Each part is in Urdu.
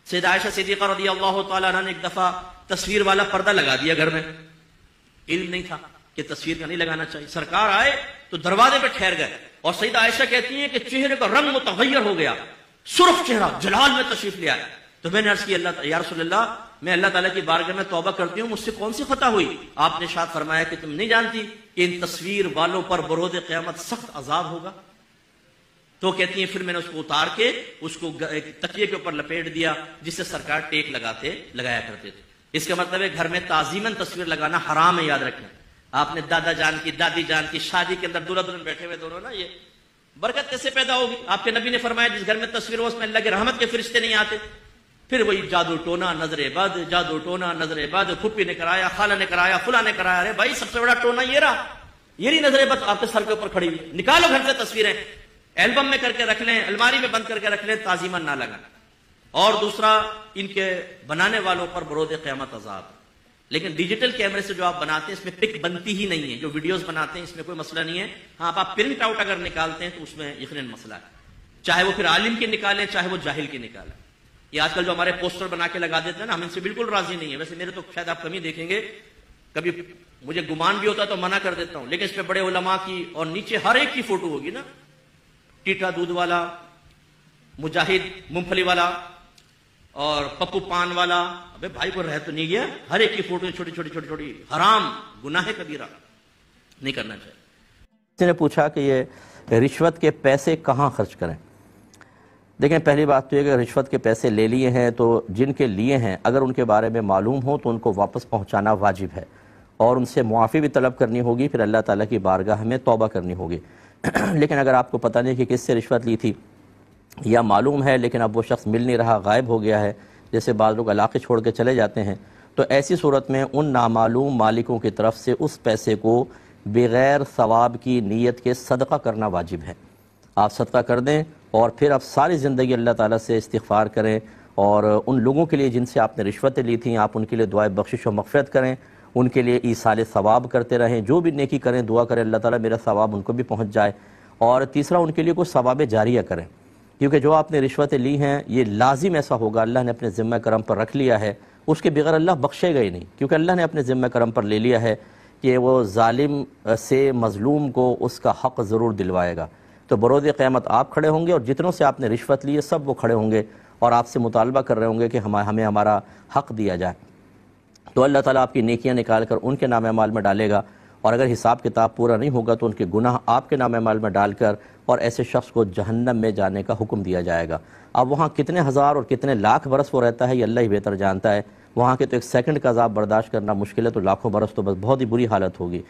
سیدہ عائشہ صدیقہ رضی اللہ تعالیٰ عنہ نے ایک دفعہ تصویر والا پردہ لگا دیا گھر میں، علم نہیں تھا کہ تصویر کا نہیں لگانا چاہیے. سرکار آئے تو دروازے پہ ٹھہر گئے، اور سیدہ عائشہ کہتی ہیں کہ چہرے کا رنگ متغیر ہو گیا، سرخ چہرہ، جلال میں تشریف لے آئے. تو میں نے عرض کی یا رسول اللہ، میں اللہ تعالیٰ کی بارگاہ میں توبہ کرتی ہوں، مجھ سے کون سی خطا ہوئی؟ آپ نے ارشاد فرمایا کہ تم نہیں جانتی کہ ان تصویر والوں پر بروز قیامت سخت عذاب ہوگا. تو کہتی ہیں پھر میں نے اس کو اتار کے اس کو تکیے کے اوپر لپیٹ دیا، جس سے سرکار ٹیک لگایا کرتے تھے. اس کا مطلب ہے گھر میں تعظیماً تصویر لگانا حرام ہے، یاد رکھیں. آپ نے دادا جان کی، دادی جان کی شادی کے اندر دلہا دلہن بیٹھے ہوئے دونوں نا، یہ برکت کیسے پیدا ہوگی؟ آپ کے نبی نے فرمایا جس گھر میں تصویر ہو اس میں اللہ کی رحمت کے فرشتے نہیں آتے. پھر وہی جادو ٹونا نظر بد، جادو ٹونا نظر بد، پھپھی نے کرایا، خالہ نے کرایا، فلاں نے کرایا. ارے بھائی سب سے بڑا ٹونا یہ رہا، یہ نظر بد آپ کے سر کے اوپر کھڑی ہوئی. نکالو گھر سے تصویریں، البم میں کر کے رکھ لیں، الماری میں بند کر کے رکھ لیں، تعظیماً نہ لگانا. اور دوسرا، ان کے بنانے والوں پر بروز قیامت عذاب. لیکن ڈیجیٹل کیمرے سے جو آپ بناتے ہیں اس میں پک بنتی ہی نہیں ہے. جو ویڈیوز بناتے ہیں اس میں کوئی مسئلہ نہیں ہے. ہاں آپ پرنٹ آؤٹ اگر نکالتے ہیں تو اس میں یقیناً مسئلہ ہے، چاہے وہ پھر عالم کی نکالیں چاہے وہ جاہل کی نکالیں. یہ آج کل جو ہمارے پوسٹر بنا کے لگا دیتے ہیں نا، ہم ان سے بالکل راضی نہیں ہے. ویسے میرے تو شاید آپ کم ہی دیکھیں گے، کبھی مجھے گمان بھی ہوتا ہے تو منع کر دیتا ہوں، لیکن اس پہ بڑے علماء کی اور نیچے ہر ایک کی فوٹو ہوگی نا، ٹیٹا دودھ والا، مجاہد مونگ پھلی والا، اور پپو پان والا. ابے بھائی کو رہ تو نہیں گیا، ہر ایک کی فوٹو چھوٹی چھوٹی چھوٹی چھوٹی. حرام، گناہ کبیرہ، نہیں کرنا چاہیے. کسی نے پوچھا کہ یہ رشوت کے پیسے کہاں خرچ کریں؟ دیکھیں، پہلی بات تو یہ کہ رشوت کے پیسے لے لیے ہیں تو جن کے لیے ہیں اگر ان کے بارے میں معلوم ہو تو ان کو واپس پہنچانا واجب ہے، اور ان سے معافی بھی طلب کرنی ہوگی، پھر اللہ تعالیٰ کی بارگاہ میں توبہ کرنی ہوگی. لیکن اگر آپ کو پتہ نہیں کہ کس سے رشوت لی تھی، یا معلوم ہے لیکن اب وہ شخص مل نہیں رہا، غائب ہو گیا ہے، جیسے بعض لوگ علاقے چھوڑ کے چلے جاتے ہیں، تو ایسی صورت میں ان نامعلوم مالکوں کی طرف سے اس پیسے کو بغیر ثواب کی نیت کے صدقہ کرنا واجب ہے. آپ صدقہ کر دیں اور پھر آپ ساری زندگی اللہ تعالیٰ سے استغفار کریں، اور ان لوگوں کے لیے جن سے آپ نے رشوتیں لی تھیں آپ ان کے لیے دعائے بخشش و مغفرت کریں، ان کے لیے ایصال ثواب کرتے رہیں، جو بھی نیکی کریں دعا کریں اللہ تعالیٰ میرا ثواب ان کو بھی پہنچ جائے. اور تیسرا، ان کے لیے کوئی ثواب جاریہ کریں، کیونکہ جو آپ نے رشوتیں لی ہیں یہ لازم ایسا ہوگا، اللہ نے اپنے ذمہ کرم پر رکھ لیا ہے، اس کے بغیر اللہ بخشے گا ہی نہیں، کیونکہ اللہ نے اپنے ذمہ کرم پر لے لیا ہے کہ وہ ظالم سے مظلوم کو اس کا حق ضرور دلوائے گا. تو بروز قیامت آپ کھڑے ہوں گے اور جتنوں سے آپ نے رشوت لی ہے سب وہ کھڑے ہوں گے اور آپ سے مطالبہ کر رہے ہوں گے کہ ہمیں ہمارا حق دیا جائے. تو اللہ تعالیٰ آپ کی نیکیاں نکال کر ان کے نام اعمال میں ڈالے گا، اور اگر حساب کتاب پورا نہیں ہوگا تو ان کے گناہ آپ کے نام اعمال میں ڈال کر اور ایسے شخص کو جہنم میں جانے کا حکم دیا جائے گا. اب وہاں کتنے ہزار اور کتنے لاکھ برس وہ رہتا ہے یہ اللہ ہی بہتر جانتا ہے. وہاں کے تو ایک سیکنڈ کا عذاب برداشت کرنا مشکل ہے، تو لاکھوں برس تو بس بہت ہی بری حالت ہوگی.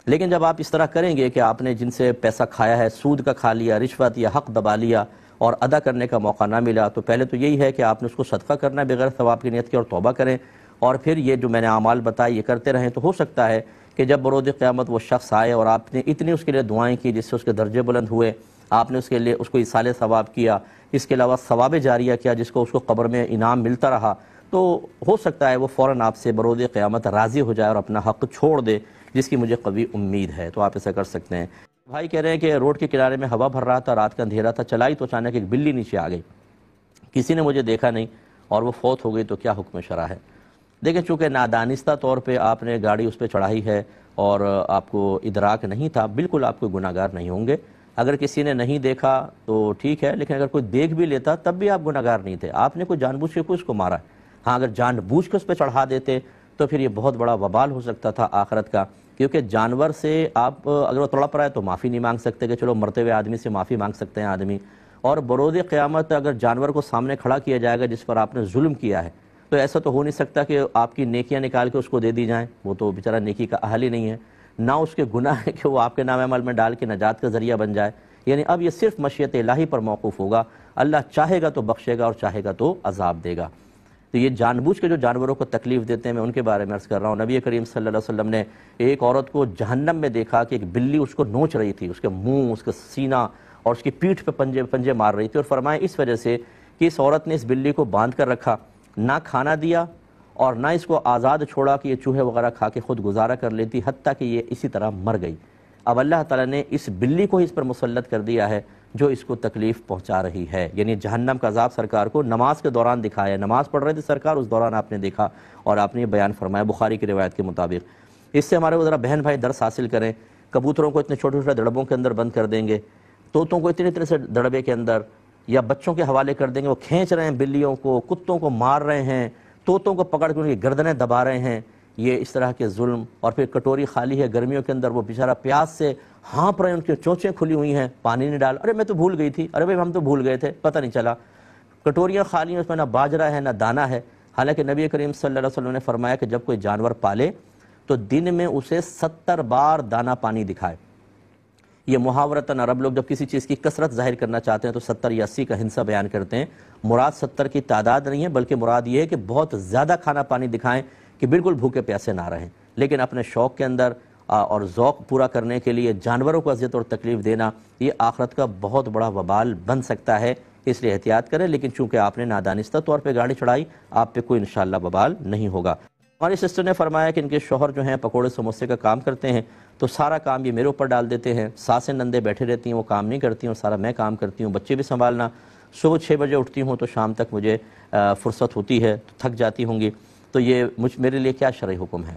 لیکن جب آپ اس طرح کریں گے کہ آپ نے جن سے پیسہ کھایا ہے، سود کا کھا لیا، رشوت یا حق دبا لیا اور ادا کرنے کا موقع نہ ملا، تو پہلے تو یہی ہے کہ آپ نے اس کو صدقہ کرنا ہے بغیر ثواب کی نیت کے، اور توبہ کریں، اور پھر یہ جو میں نے اعمال بتائے یہ کرتے رہیں. تو ہو سکتا ہے کہ جب بروز قیامت وہ شخص آئے اور آپ نے اتنی اس کے لیے دعائیں کی جس سے اس کے درجے بلند ہوئے، آپ نے اس کے لیے اس کو ایصال ثواب کیا، اس کے علاوہ ثواب جاریہ کیا جس کو اس کو قبر میں انعام ملتا رہا، تو ہو سکتا ہے وہ فوراً آپ سے بروز قیامت راضی ہو جائے اور اپنا حق چھوڑ دے، جس کی مجھے قوی امید ہے. تو آپ ایسا کر سکتے ہیں. بھائی کہہ رہے ہیں کہ روڈ کے کنارے میں ہوا بھر رہا تھا، رات کا اندھیرا تھا، چلائی تو اچانک ایک بلی نیچے آ گئی، کسی نے مجھے دیکھا نہیں اور وہ فوت ہو گئی، تو کیا حکم شرع ہے؟ دیکھیں، چونکہ نادانستہ طور پہ آپ نے گاڑی اس پہ چڑھائی ہے اور آپ کو ادراک نہیں تھا، بالکل آپ کوئی گناہگار نہیں ہوں گے. اگر کسی نے نہیں دیکھا تو ٹھیک ہے، لیکن اگر کوئی دیکھ بھی لیتا تب بھی آپ گناہگار نہیں تھے. آپ نے کوئی جان بوجھ کے کوئی اس کو مارا ہے. ہاں، اگر جان بوجھ کے اس پہ چڑھا دیتے تو پھر یہ بہت بڑا وبال ہو سکتا تھا آخرت کا، کیونکہ جانور سے آپ اگر وہ تڑپ رہا ہے تو معافی نہیں مانگ سکتے کہ چلو مرتے ہوئے آدمی سے معافی مانگ سکتے ہیں آدمی. اور بروز قیامت اگر جانور کو سامنے کھڑا کیا جائے گا جس پر آپ نے ظلم کیا ہے، تو ایسا تو ہو نہیں سکتا کہ آپ کی نیکیاں نکال کے اس کو دے دی جائیں، وہ تو بیچارہ نیکی کا اہل ہی نہیں ہے، نہ اس کے گناہ ہے کہ وہ آپ کے نام عمل میں ڈال کے نجات کا ذریعہ بن جائے. یعنی اب یہ صرف مشیت الہی پر موقوف ہوگا، اللہ چاہے گا تو بخشے گا اور چاہے گا تو عذاب دے گا. تو یہ جان بوجھ کے جو جانوروں کو تکلیف دیتے ہیں میں ان کے بارے میں عرض کر رہا ہوں. نبی کریم صلی اللہ علیہ وسلم نے ایک عورت کو جہنم میں دیکھا کہ ایک بلی اس کو نوچ رہی تھی، اس کے منہ، اس کا سینہ اور اس کی پیٹھ پہ پنجے مار رہی تھی، اور فرمایا اس وجہ سے کہ اس عورت نے اس بلی کو باندھ کر رکھا، نہ کھانا دیا اور نہ اس کو آزاد چھوڑا کہ یہ چوہے وغیرہ کھا کے خود گزارا کر لیتی، حتیٰ کہ یہ اسی طرح مر گئی. اب اللہ تعالیٰ نے اس بلی کو ہی اس پر مسلط کر دیا ہے، جو اس کو تکلیف پہنچا رہی ہے. یعنی جہنم کا عذاب سرکار کو نماز کے دوران دکھایا. نماز پڑھ رہے تھے سرکار، اس دوران آپ نے دیکھا اور آپ نے یہ بیان فرمایا بخاری کی روایت کے مطابق. اس سے ہمارے ذرا بہن بھائی درس حاصل کریں. کبوتروں کو اتنے چھوٹے چھوٹے دڑبوں کے اندر بند کر دیں گے، طوطوں کو اتنے اتنے سے دڑبے کے اندر، یا بچوں کے حوالے کر دیں گے، وہ کھینچ رہے ہیں بلیوں کو، کتوں کو مار رہے ہیں، طوطوں کو پکڑ کے ان کی گردنیں دبا رہے ہیں. یہ اس طرح کے ظلم. اور پھر کٹوری خالی ہے گرمیوں کے اندر، وہ بیچارہ پیاس سے ہانپ رہے ہیں، ان کی چونچیں کھلی ہوئی ہیں، پانی نہیں ڈال، ارے میں تو بھول گئی تھی، ارے بھائی ہم تو بھول گئے تھے، پتہ نہیں چلا. کٹوریاں خالی ہیں، اس میں نہ باجرہ ہے نہ دانہ ہے. حالانکہ نبی کریم صلی اللہ علیہ وسلم نے فرمایا کہ جب کوئی جانور پالے تو دن میں اسے 70 بار دانہ پانی دکھائے. یہ محاورتاً عرب لوگ جب کسی چیز کی کثرت ظاہر کرنا چاہتے ہیں تو 70 یا 80 کا ہندسہ بیان کرتے ہیں. مراد 70 کی تعداد نہیں ہے، بلکہ مراد یہ ہے کہ بہت زیادہ کھانا پانی دکھائیں کہ بالکل بھوکے پیاسے نہ رہیں. لیکن اپنے شوق کے اندر اور ذوق پورا کرنے کے لیے جانوروں کو اذیت اور تکلیف دینا، یہ آخرت کا بہت بڑا وبال بن سکتا ہے. اس لیے احتیاط کریں. لیکن چونکہ آپ نے نادانستہ طور پہ گاڑی چڑھائی، آپ پہ کوئی انشاءاللہ وبال نہیں ہوگا. ہماری سسٹر نے فرمایا کہ ان کے شوہر جو ہیں پکوڑے سموسے کا کام کرتے ہیں، تو سارا کام یہ میرے اوپر ڈال دیتے ہیں. ساسیں نندے بیٹھے رہتی ہیں، وہ کام نہیں کرتی ہوں، سارا میں کام کرتی ہوں. بچے بھی سنبھالنا. صبح 6 بجے اٹھتی ہوں تو شام تک مجھے فرصت ہوتی ہے، تو تھک جاتی ہوں گی. تو یہ میرے لیے کیا شرعی حکم ہے؟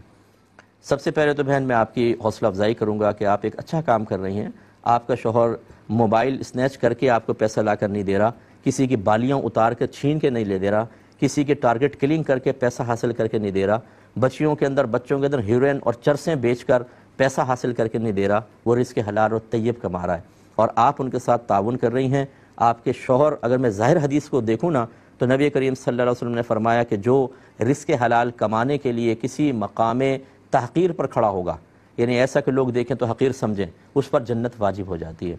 سب سے پہلے تو بہن میں آپ کی حوصلہ افزائی کروں گا کہ آپ ایک اچھا کام کر رہی ہیں. آپ کا شوہر موبائل اسنیچ کر کے آپ کو پیسہ لا کر نہیں دے رہا، کسی کی بالیاں اتار کے چھین کے نہیں لے دے رہا، کسی کے ٹارگٹ کلنگ کر کے پیسہ حاصل کر کے نہیں دے رہا، بچوں کے اندر ہیروئن اور چرسیں بیچ کر پیسہ حاصل کر کے نہیں دے رہا. وہ رزق حلال اور طیب کما رہا ہے اور آپ ان کے ساتھ تعاون کر رہی ہیں. آپ کے شوہر، اگر میں ظاہر حدیث کو دیکھوں نا، تو نبی کریم صلی اللہ علیہ وسلم نے فرمایا کہ جو رزق حلال کمانے کے لیے کسی مقام تحقیر پر کھڑا ہوگا، یعنی ایسا کہ لوگ دیکھیں تو حقیر سمجھیں، اس پر جنت واجب ہو جاتی ہے.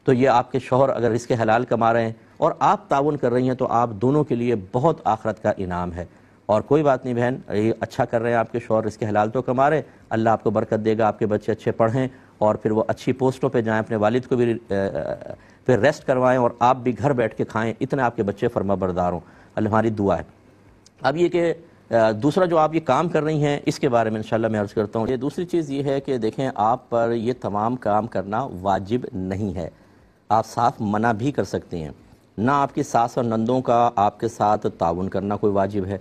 تو یہ آپ کے شوہر اگر رزق حلال کما رہے ہیں اور آپ تعاون کر رہی ہیں تو آپ دونوں کے لیے بہت آخرت کا انعام ہے. اور کوئی بات نہیں بہن، یہ اچھا کر رہے ہیں آپ کے شوہر، رزق حلال تو کما رہے، اللہ آپ کو برکت دے گا، آپ کے بچے اچھے پڑھیں اور پھر وہ اچھی پوسٹوں پہ جائیں، اپنے والد کو بھی پھر ریسٹ کروائیں اور آپ بھی گھر بیٹھ کے کھائیں، اتنے آپ کے بچے فرما بردار ہوں. اللہ ہماری دعا ہے. اب یہ کہ دوسرا جو آپ یہ کام کر رہی ہیں، اس کے بارے میں انشاءاللہ میں عرض کرتا ہوں. یہ دوسری چیز یہ ہے کہ دیکھیں، آپ پر یہ تمام کام کرنا واجب نہیں ہے، آپ صاف منع بھی کر سکتے ہیں. نہ آپ کی ساس اور نندوں کا آپ کے ساتھ تعاون کرنا کوئی واجب ہے،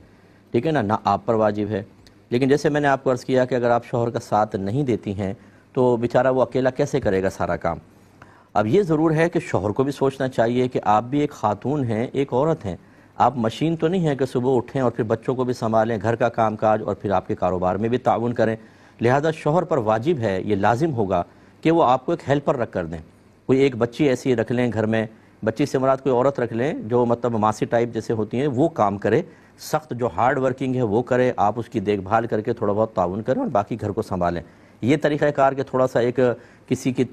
ٹھیک ہے نا، نہ آپ پر واجب ہے. لیکن جیسے میں نے آپ کو عرض کیا کہ اگر آپ شوہر کا ساتھ نہیں دیتی ہیں تو بیچارہ وہ اکیلا کیسے کرے گا سارا کام. اب یہ ضرور ہے کہ شوہر کو بھی سوچنا چاہیے کہ آپ بھی ایک خاتون ہیں، ایک عورت ہیں. آپ مشین تو نہیں ہے کہ صبح اٹھیں اور پھر بچوں کو بھی سنبھالیں، گھر کا کام کاج اور پھر آپ کے کاروبار میں بھی تعاون کریں. لہذا شوہر پر واجب ہے، یہ لازم ہوگا کہ وہ آپ کو ایک ہیلپر رکھ کر دیں. کوئی ایک بچی ایسی رکھ لیں گھر میں، بچی سے مراد کوئی عورت رکھ لیں جو مطلب ماسی ٹائپ جیسے ہوتی ہیں، وہ کام کرے، سخت جو ہارڈ ورکنگ ہے وہ کرے، آپ اس کی دیکھ بھال کر کے تھوڑا بہت تعاون کریں اور باقی گھر کو سنبھالیں. یہ طریقہ کار کہ تھوڑا سا ایک کسی کی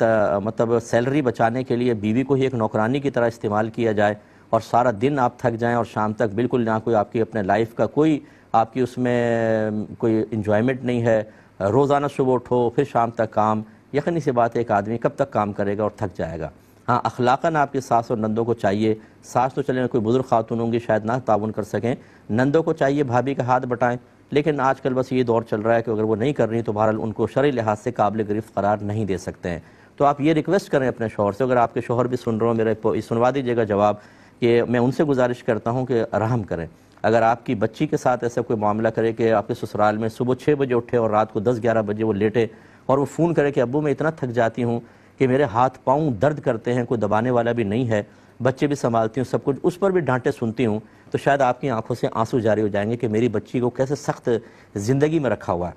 مطلب سیلری بچانے کے لیے بیوی کو ہی ایک نوکرانی کی طرح استعمال کیا جائے اور سارا دن آپ تھک جائیں اور شام تک بالکل نہ کوئی آپ کی اپنے لائف کا کوئی آپ کی اس میں کوئی انجوائمنٹ نہیں ہے. روزانہ صبح اٹھو پھر شام تک کام، یقینی سی بات ہے ایک آدمی کب تک کام کرے گا اور تھک جائے گا. ہاں اخلاقاً آپ کی ساس اور نندوں کو چاہیے، ساس تو چلیں کوئی بزرگ خاتون ہوں گی شاید نہ تعاون کر سکیں، نندوں کو چاہیے بھابھی کا ہاتھ بٹائیں. لیکن آج کل بس یہ دور چل رہا ہے کہ اگر وہ نہیں کر رہی تو بہرحال ان کو شرعی لحاظ سے قابل گرفت قرار نہیں دے سکتے ہیں. تو آپ یہ ریکویسٹ کریں اپنے شوہر سے، اگر آپ کے شوہر بھی سن رہے ہوں میرے سنوا دیجیے گا جواب، کہ میں ان سے گزارش کرتا ہوں کہ رحم کریں. اگر آپ کی بچی کے ساتھ ایسا کوئی معاملہ کرے کہ آپ کے سسرال میں صبح 6 بجے اٹھے اور رات کو 10-11 بجے وہ لیٹے اور وہ فون کرے کہ ابو میں اتنا تھک جاتی ہوں کہ میرے ہاتھ پاؤں درد کرتے ہیں، کوئی دبانے والا بھی نہیں ہے، بچے بھی سنبھالتی ہوں، سب کچھ، اس پر بھی ڈانٹے سنتی ہوں، تو شاید آپ کی آنکھوں سے آنسو جاری ہو جائیں گے کہ میری بچی کو کیسے سخت زندگی میں رکھا ہوا ہے.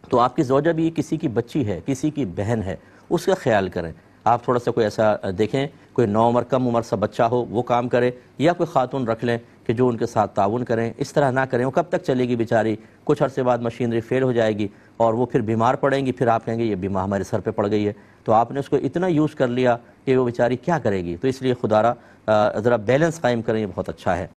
تو آپ کی زوجہ بھی کسی کی بچی ہے، کسی کی بہن ہے، اس کا خیال کریں. آپ تھوڑا سا کوئی ایسا دیکھیں، کوئی نوعمر کم عمر سا بچہ ہو وہ کام کرے، یا کوئی خاتون رکھ لیں کہ جو ان کے ساتھ تعاون کریں. اس طرح نہ کریں، وہ کب تک چلے گی بیچاری، کچھ عرصے بعد مشینری فیل ہو جائے گی اور وہ پھر بیمار پڑیں گی، پھر آپ کہیں گے یہ بیمار ہمارے سر پہ پڑ گئی ہے. تو آپ نے اس کو اتنا یوز کر لیا کہ وہ بیچاری کیا کرے گی. تو اس لیے خدا را ذرا بیلنس قائم کریں، یہ بہت اچھا ہے.